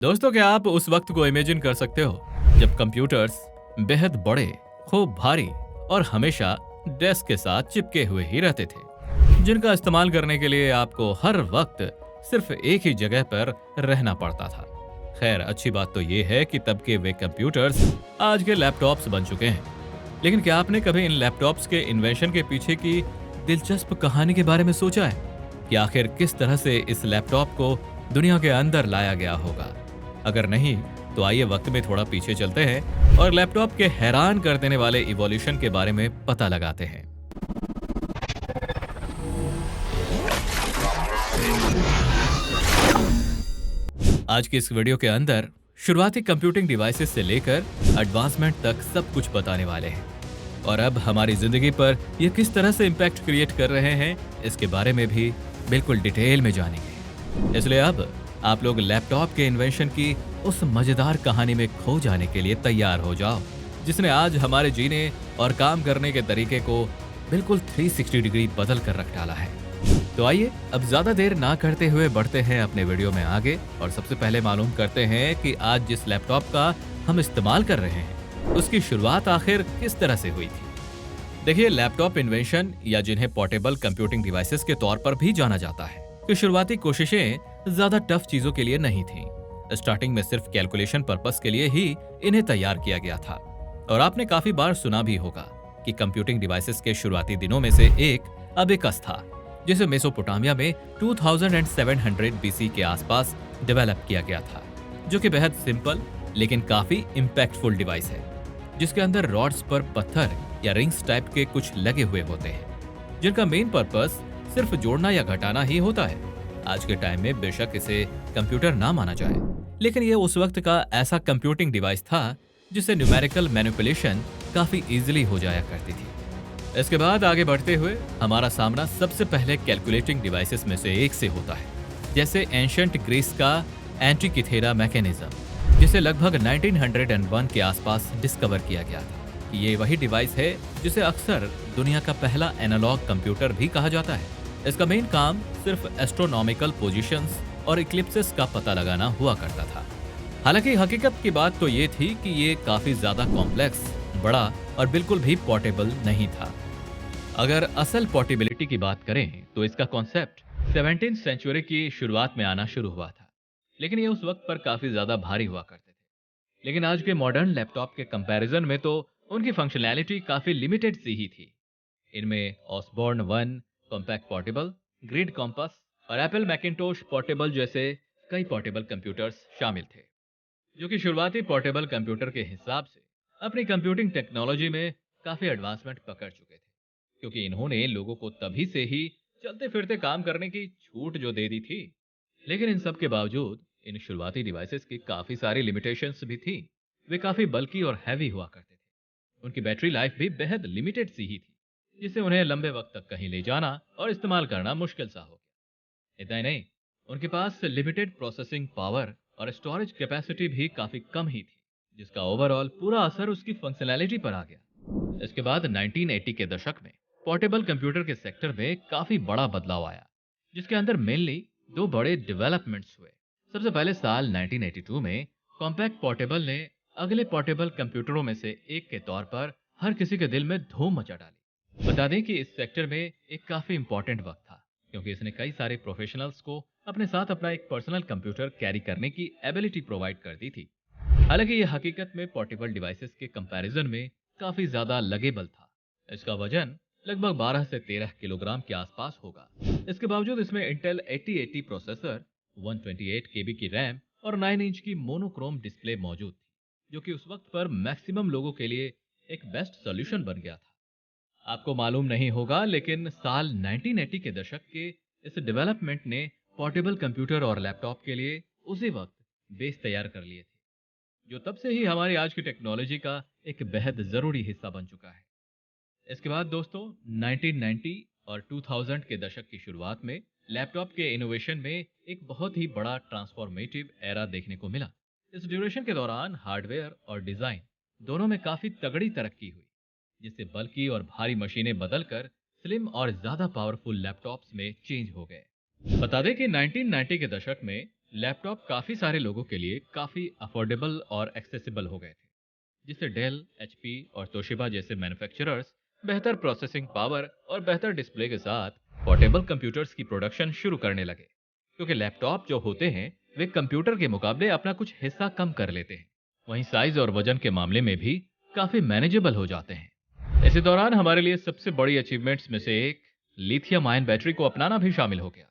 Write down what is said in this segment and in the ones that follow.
दोस्तों, क्या आप उस वक्त को इमेजिन कर सकते हो जब कंप्यूटर्स बेहद बड़े, खूब भारी और हमेशा डेस्क के साथ चिपके हुए ही रहते थे, जिनका इस्तेमाल करने के लिए आपको हर वक्त सिर्फ एक ही जगह पर रहना पड़ता था। खैर, अच्छी बात तो ये है कि तब के वे कंप्यूटर्स आज के लैपटॉप्स बन चुके हैं। लेकिन क्या आपने कभी इन लैपटॉप्स के इन्वेंशन के पीछे की दिलचस्प कहानी के बारे में सोचा है कि आखिर किस तरह से इस लैपटॉप को दुनिया के अंदर लाया गया होगा? अगर नहीं, तो आइए वक्त में थोड़ा पीछे चलते हैं और लैपटॉप के हैरान कर देने वाले इवोल्यूशन के बारे में पता लगाते हैं। आज की इस वीडियो के अंदर शुरुआती कंप्यूटिंग डिवाइसेस से लेकर एडवांसमेंट तक सब कुछ बताने वाले हैं, और अब हमारी जिंदगी पर ये किस तरह से इम्पैक्ट क्रिएट कर रहे हैं, इसके बारे में भी बिल्कुल डिटेल में जानेंगे। इसलिए अब आप लोग लैपटॉप के इन्वेंशन की उस मजेदार कहानी में खो जाने के लिए तैयार हो जाओ, जिसने आज हमारे जीने और काम करने के तरीके को बिल्कुल 360 डिग्री बदल कर रख डाला है। तो आइए अब ज्यादा देर ना करते हुए बढ़ते हैं अपने वीडियो में आगे, और सबसे पहले मालूम करते हैं कि आज जिस लैपटॉप का हम इस्तेमाल कर रहे हैं उसकी शुरुआत आखिर किस तरह से हुई थी। देखिए, लैपटॉप इन्वेंशन, या जिन्हें पोर्टेबल कंप्यूटिंग डिवाइसेस के तौर पर भी जाना जाता है, कि शुरुआती कोशिशें ज्यादा टफ चीजों के लिए नहीं थीं। स्टार्टिंग में सिर्फ कैलकुलेशन पर्पस के लिए ही इन्हें तैयार किया गया था। और आपने काफी बार सुना भी होगा कि कंप्यूटिंग डिवाइसेस के शुरुआती दिनों में से एक अबेकस था, जिसे मेसोपोटामिया में 2700 बीसी के आसपास डेवलप किया गया था, जो कि बेहद सिंपल लेकिन काफी इम्पैक्टफुल डिवाइस है, जिसके अंदर रॉड्स पर पत्थर या रिंग्स टाइप के कुछ लगे हुए होते हैं, जिनका मेन पर्पस सिर्फ जोड़ना या घटाना ही होता है। आज के टाइम में बेशक इसे कंप्यूटर ना माना जाए, लेकिन यह उस वक्त का ऐसा कंप्यूटिंग डिवाइस था जिससे न्यूमेरिकल मैनिपुलेशन काफी इजीली हो जाया करती थी। इसके बाद आगे बढ़ते हुए हमारा सामना सबसे पहले कैलकुलेटिंग डिवाइसेस में से एक से होता है, जैसे एंशिएंट ग्रीस का एंटीकिथेरा मैकेनिज्म, जिसे लगभग 1901 के आसपास डिस्कवर किया गया था। ये वही डिवाइस है जिसे अक्सर दुनिया का पहला एनालॉग कंप्यूटर भी कहा जाता है। इसका मेन काम सिर्फ एस्ट्रोनॉमिकल पोजीशंस और इक्लिप्सेस का पता लगाना हुआ करता था। हालांकि हकीकत की बात तो ये थी कि ये काफी ज्यादा कॉम्प्लेक्स, बड़ा और बिल्कुल भी पोर्टेबल नहीं था। अगर असल पोर्टेबिलिटी की बात करें तो इसका कॉन्सेप्ट 17वीं सेंचुरी की शुरुआत में आना शुरू हुआ था, लेकिन ये उस वक्त पर काफी ज्यादा भारी हुआ करते थे। लेकिन आज के मॉडर्न लैपटॉप के कंपैरिजन में तो उनकी फंक्शनैलिटी काफी लिमिटेड सी ही थी। इनमें Osborne 1 compact portable, grid compass और एप्पल मैकिंटोश पोर्टेबल जैसे कई पोर्टेबल कंप्यूटर्स शामिल थे, जो कि शुरुआती पोर्टेबल कंप्यूटर के हिसाब से अपनी कंप्यूटिंग टेक्नोलॉजी में काफी एडवांसमेंट पकड़ चुके थे, क्योंकि इन्होंने लोगों को तभी से ही चलते फिरते काम करने की छूट जो दे दी थी। लेकिन इन सब के बावजूद इन शुरुआती डिवाइसेस की काफी सारी लिमिटेशंस भी थी। वे काफी बल्की और हैवी हुआ करते थे। उनकी बैटरी लाइफ भी बेहद लिमिटेड सी ही थी, जिससे उन्हें लंबे वक्त तक कहीं ले जाना और इस्तेमाल करना मुश्किल सा हो गया। इतना ही नहीं, उनके पास लिमिटेड प्रोसेसिंग पावर और स्टोरेज कैपेसिटी भी काफी कम ही थी, जिसका ओवरऑल पूरा असर उसकी फंक्शनैलिटी पर आ गया। इसके बाद 1980 के दशक में पोर्टेबल कंप्यूटर के सेक्टर में काफी बड़ा बदलाव आया, जिसके अंदर मेनली दो बड़े डेवलपमेंट्स हुए। सबसे पहले साल 1982 में कॉम्पैक्ट पोर्टेबल ने अगले पोर्टेबल कंप्यूटरों में से एक के तौर पर हर किसी के दिल में धूम मचा डाली। बता दें कि इस सेक्टर में एक काफी इंपॉर्टेंट वक्त था, क्योंकि इसने कई सारे प्रोफेशनल्स को अपने साथ अपना एक पर्सनल कंप्यूटर कैरी करने की एबिलिटी प्रोवाइड कर दी थी। हालांकि यह हकीकत में पोर्टेबल डिवाइसेस के कंपैरिजन में काफी ज्यादा लगेबल था। इसका वजन लगभग 12 से 13 किलोग्राम के आसपास होगा। इसके बावजूद इसमें इंटेल 8080 प्रोसेसर, 128 केबी की रैम और 9 इंच की मोनोक्रोम डिस्प्ले मौजूद थी, जो कि उस वक्त पर मैक्सिमम लोगों के लिए एक बेस्ट सोल्यूशन बन गया था। आपको मालूम नहीं होगा, लेकिन साल 1980 के दशक के इस डेवलपमेंट ने पोर्टेबल कंप्यूटर और लैपटॉप के लिए उसी वक्त बेस तैयार कर लिए थे, जो तब से ही हमारी आज की टेक्नोलॉजी का एक बेहद जरूरी हिस्सा बन चुका है। इसके बाद दोस्तों 1990 और 2000 के दशक की शुरुआत में लैपटॉप के इनोवेशन में एक बहुत ही बड़ा ट्रांसफॉर्मेटिव एरा देखने को मिला। इस ड्यूरेशन के दौरान हार्डवेयर और डिजाइन दोनों में काफी तगड़ी तरक्की हुई, जिससे बल्कि और भारी मशीनें बदलकर स्लिम और ज्यादा पावरफुल लैपटॉप्स में चेंज हो गए। बता दें कि 1990 के दशक में लैपटॉप काफ़ी सारे लोगों के लिए काफ़ी अफोर्डेबल और एक्सेसिबल हो गए थे, जिससे डेल, एचपी और तोशिबा जैसे मैन्युफैक्चरर्स बेहतर प्रोसेसिंग पावर और बेहतर डिस्प्ले के साथ पोर्टेबल कंप्यूटर्स की प्रोडक्शन शुरू करने लगे। क्योंकि लैपटॉप जो होते हैं वे कंप्यूटर के मुकाबले अपना कुछ हिस्सा कम कर लेते हैं, वहीं साइज और वजन के मामले में भी काफ़ी मैनेजेबल हो जाते हैं। इसी दौरान हमारे लिए सबसे बड़ी अचीवमेंट्स में से एक लिथियम आयन बैटरी को अपनाना भी शामिल हो गया,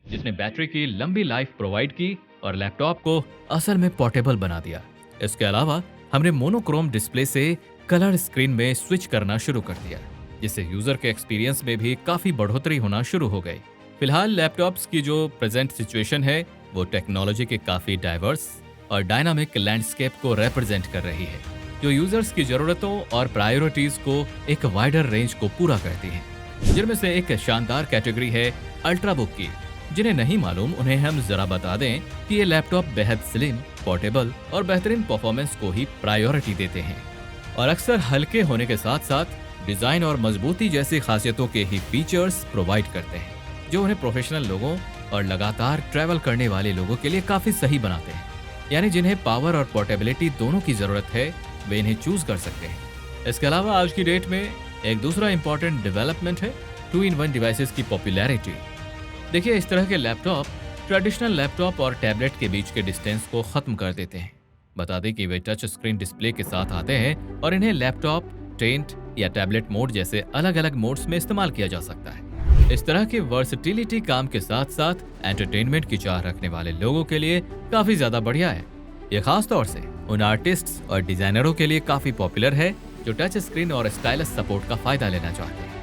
जिसने बैटरी की लंबी लाइफ प्रोवाइड की और लैपटॉप को असल में पोर्टेबल बना दिया। इसके अलावा हमने मोनोक्रोम डिस्प्ले से कलर स्क्रीन में स्विच करना शुरू कर दिया, जिससे यूजर के एक्सपीरियंस में भी काफी बढ़ोतरी होना शुरू हो गई। फिलहाल लैपटॉप्स की जो प्रेजेंट सिचुएशन है वो टेक्नोलॉजी के काफी डाइवर्स और डायनामिक लैंडस्केप को रिप्रेजेंट कर रही है, जो यूजर्स की जरूरतों और प्रायोरिटीज को एक वाइडर रेंज को पूरा करती है। जिनमें से एक शानदार कैटेगरी है अल्ट्राबुक की। जिन्हें नहीं मालूम उन्हें हम जरा बता दें कि ये लैपटॉप बेहद स्लिम, पोर्टेबल और बेहतरीन परफॉर्मेंस को ही प्रायोरिटी देते हैं और अक्सर हल्के होने के साथ साथ डिजाइन और मजबूती जैसी खासियतों के ही फीचर्स प्रोवाइड करते हैं, जो उन्हें प्रोफेशनल लोगों और लगातार ट्रैवल करने वाले लोगों के लिए काफी सही बनाते हैं। यानी जिन्हें पावर और पोर्टेबिलिटी दोनों की जरूरत है वे इन्हें चूज कर सकते हैं। इसके अलावा आज की डेट में एक दूसरा इंपॉर्टेंट डेवलपमेंट है 2-in-1 डिवाइसेस की पॉपुलैरिटी। देखिए, इस तरह के लैपटॉप ट्रेडिशनल लैपटॉप और टैबलेट के बीच के डिस्टेंस को खत्म कर देते हैं। बता दें कि वे टच स्क्रीन डिस्प्ले के साथ आते हैं और इन्हें लैपटॉप, टेंट या टैबलेट मोड जैसे अलग अलग मोड्स में इस्तेमाल किया जा सकता है। इस तरह की वर्सेटिलिटी काम के साथ साथ एंटरटेनमेंट की चाह रखने वाले लोगों के लिए काफी ज्यादा बढ़िया है। ये खास तौर से उन आर्टिस्ट्स और डिजाइनरों के लिए काफी पॉपुलर है जो टच स्क्रीन और स्टाइलस सपोर्ट का फायदा लेना चाहते हैं।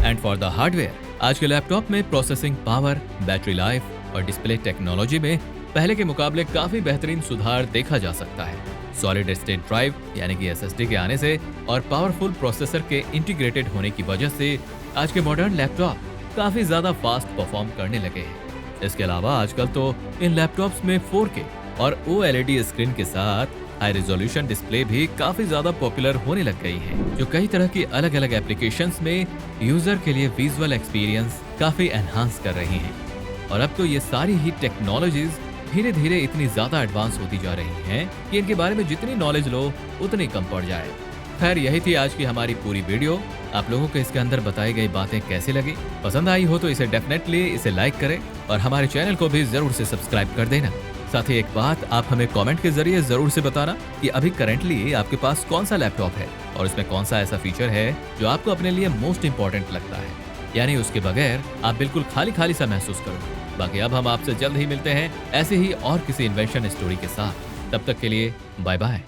एंड फॉर द हार्डवेयर, आज के लैपटॉप में प्रोसेसिंग पावर, बैटरी लाइफ और डिस्प्ले टेक्नोलॉजी में पहले के मुकाबले काफी बेहतरीन सुधार देखा जा सकता है। सॉलिड स्टेट ड्राइव यानी कि एसएसडी के आने से और पावरफुल प्रोसेसर के इंटीग्रेटेड होने की वजह से आज के मॉडर्न लैपटॉप काफी ज्यादा फास्ट परफॉर्म करने लगे हैं। इसके अलावा आजकल तो इन लैपटॉप्स में 4K और OLED स्क्रीन के साथ हाई रेजोल्यूशन डिस्प्ले भी काफी ज्यादा पॉपुलर होने लग गई है, जो कई तरह की अलग अलग एप्लीकेशंस में यूजर के लिए विजुअल एक्सपीरियंस काफी एनहांस कर रही हैं। और अब तो ये सारी ही टेक्नोलॉजीज धीरे धीरे इतनी ज्यादा एडवांस होती जा रही हैं कि इनके बारे में जितनी नॉलेज लो उतनी कम पड़ जाए। खैर, यही थी आज की हमारी पूरी वीडियो। आप लोगों को इसके अंदर बताई गई बातें कैसी लगी? पसंद आई हो तो इसे डेफिनेटली इसे लाइक करें और हमारे चैनल को भी जरूर से सब्सक्राइब कर देना। साथ ही एक बात आप हमें कमेंट के जरिए जरूर से बताना कि अभी करंटली आपके पास कौन सा लैपटॉप है और इसमें कौन सा ऐसा फीचर है जो आपको अपने लिए मोस्ट इंपॉर्टेंट लगता है, यानी उसके बगैर आप बिल्कुल खाली खाली सा महसूस करो। बाकी अब हम आपसे जल्द ही मिलते हैं ऐसे ही और किसी इन्वेंशन स्टोरी के साथ। तब तक के लिए बाय बाय।